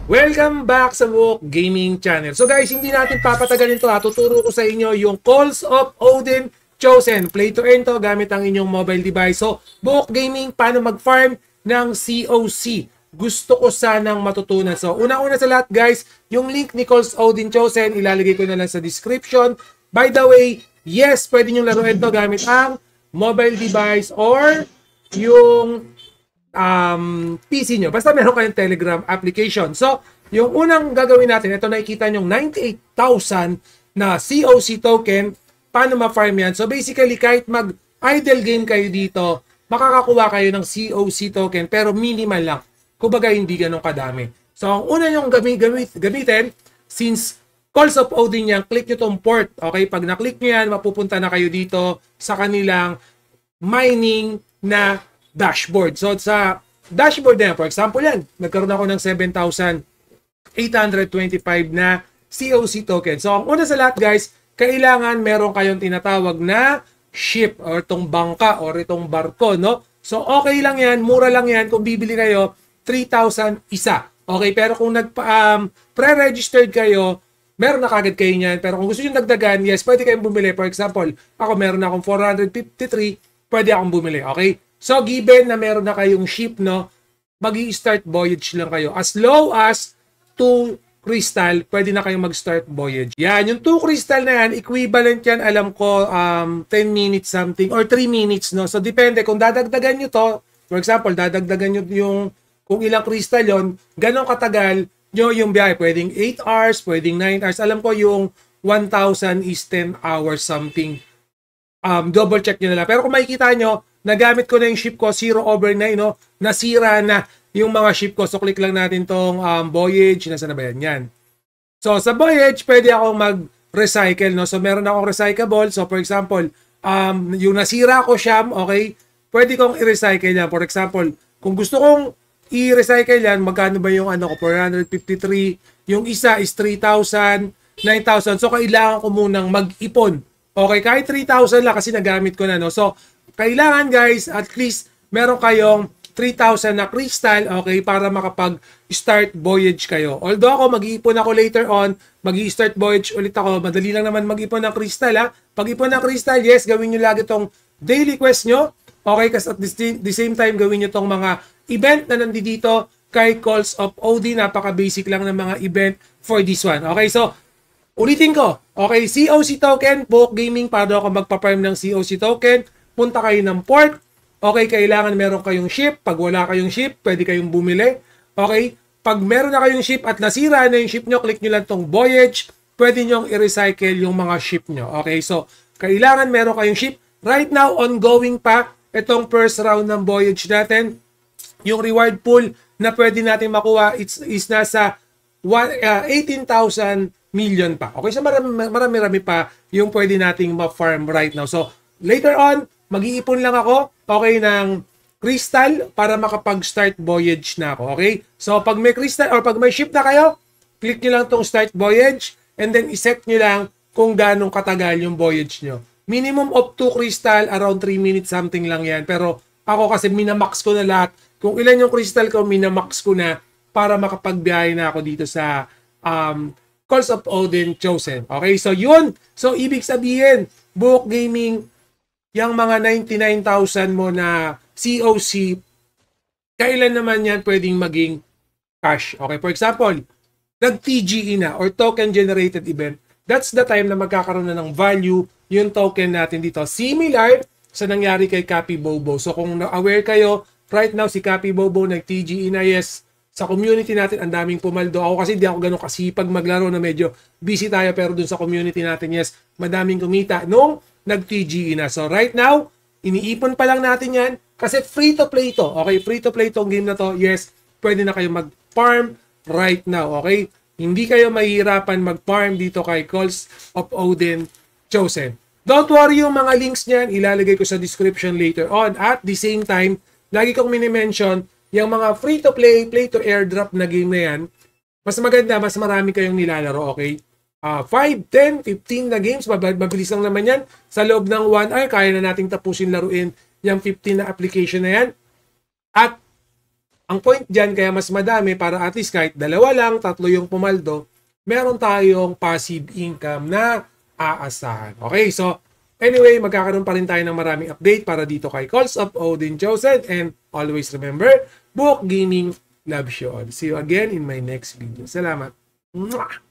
Welcome back sa Book Gaming Channel. So guys, hindi natin papatagalin to ha. Tuturo ko sa inyo yung Calls of Odin Chosen. Play to earn to gamit ang inyong mobile device. So, Book Gaming, paano mag-farm ng COC? Gusto ko sanang matutunan. So, una-una sa lahat guys, yung link ni Calls of Odin Chosen, ilalagay ko na lang sa description. By the way, yes, pwede nyo laruin to gamit ang mobile device or yung PC nyo. Basta meron kayong Telegram application. So, yung unang gagawin natin, ito nakikita nyo 98,000 na COC token. Paano ma-farm yan? So, basically, kahit mag-idle game kayo dito, makakakuha kayo ng COC token, pero minimal lang. Kumbaga, hindi ganun kadami. So, ang una yung gamitin, since Calls of Odin yan, click nyo tong port. Okay? Pag na-click nyo yan, mapupunta na kayo dito sa kanilang mining na dashboard. So, sa dashboard na yan, for example yan, nagkaroon ako ng 7,825 na COC token. So, ang una sa lahat guys, kailangan meron kayong tinatawag na ship or itong bangka or itong barko, no? So, okay lang yan, mura lang yan kung bibili kayo 3,000 isa. Okay, pero kung pre-registered kayo, meron na kagad kayo niyan. Pero kung gusto nyo dagdagan, yes, pwede kayong bumili. For example, ako meron na akong 453, pwede akong bumili. Okay? So, given na meron na kayong ship, no, mag-i-start voyage lang kayo. As low as 2 crystal, pwede na kayong mag-start voyage. Yan, yung 2 crystal na yan, equivalent yan, alam ko, 10 minutes something, or 3 minutes, no? So, depende. Kung dadagdagan nyo to, for example, dadagdagan nyo yung, kung ilang crystal yon, ganong katagal nyo yung biyahe. Pwedeng 8 hours, pwedeng 9 hours. Alam ko yung 1,000 is 10 hours something. Double check nyo na lang. Pero kung makikita nyo, nagamit ko na yung ship ko, 0/9, no? Nasira na yung mga ship ko. So, click lang natin tong voyage. Nasaan na ba yan? Yan. So, sa voyage, pwede akong mag-recycle, no? So, meron akong recyclable. So, for example, yung nasira ko siyam, okay? Pwede kong i-recycle yan. For example, kung gusto kong i-recycle yan, magkano ba yung ano ko? 453. Yung isa is 3,000, 9,000. So, kailangan ko munang mag-ipon. Okay, kahit 3,000 lang kasi nagamit ko na, no? So, kailangan guys, at least meron kayong 3,000 na crystal, okay, para makapag-start voyage kayo. Although ako, mag-iipon ako later on, mag-i-start voyage ulit ako, madali lang naman mag-ipon ng crystal, ha. Pag-ipon ng crystal, yes, gawin nyo lagi tong daily quest nyo, okay, kasi at the same time, gawin nyo tong mga event na nandito kay Calls of Odin, napaka-basic lang ng mga event for this one. Okay, so, ulitin ko, okay, COC token, Book Gaming, para ako magpa-farm ng COC token, punta kayo ng port. Okay, kailangan meron kayong ship. Pag wala kayong ship, pwede kayong bumili. Okay, pag meron na kayong ship at nasira na yung ship nyo, click nyo lang tong voyage. Pwede nyo i-recycle yung mga ship nyo. Okay, so kailangan meron kayong ship. Right now, ongoing pa itong first round ng voyage natin. Yung reward pool na pwede natin makuha is nasa 18,000 million pa. Okay, so marami pa yung pwede nating ma-farm right now. So, later on, mag-iipon lang ako, okay, ng crystal para makapag-start voyage na ako, okay? So, pag may crystal or pag may ship na kayo, click nyo lang tong start voyage and then iset nyo lang kung ganong katagal yung voyage nyo. Minimum of 2 crystal, around 3 minutes something lang yan. Pero ako kasi minamax ko na lahat. Kung ilan yung crystal ko, minamax ko na para makapagbiyahe na ako dito sa Calls of Odin Chosen. Okay, so yun. So, ibig sabihin, Book Gaming, yung mga 99,000 mo na COC, kailan naman yan pwedeng maging cash? Okay, for example, nag-TGE na or token generated event, that's the time na magkakaroon na ng value yung token natin dito. Similar sa nangyari kay Cappy Bobo. So kung aware kayo, right now si Cappy Bobo nag-TGE na, yes, sa community natin ang daming pumaldo. Ako kasi di ako ganun kasipag maglaro na medyo busy tayo, pero dun sa community natin, yes, madaming kumita nung nag-TGE na. So right now, iniipon pa lang natin yan kasi free to play to. Okay, free to play tong game na to. Yes, pwede na kayo mag-farm right now. Okay, hindi kayo mahihirapan mag-farm dito kay Calls of Odin Chosen. Don't worry, yung mga links niyan ilalagay ko sa description later on. At the same time, lagi kong mini-mention yung mga free to play, play to airdrop na game na yan. Mas maganda, mas marami kayong nilalaro, okay? 5, 10, 15 na games, mabilis lang naman yan. Sa loob ng 1 hour, kaya na nating tapusin laruin yung 15 na application na yan. At Ang point dyan, kaya mas madami para at least kahit dalawa lang, tatlo yung pumaldo, meron tayong passive income na aasahan. Okay, so anyway, magkakaroon pa rin tayo ng maraming update para dito kay Calls of Odin Chosen. And always remember, Book Gaming loves you all. See you again in my next video. Salamat. Mwah!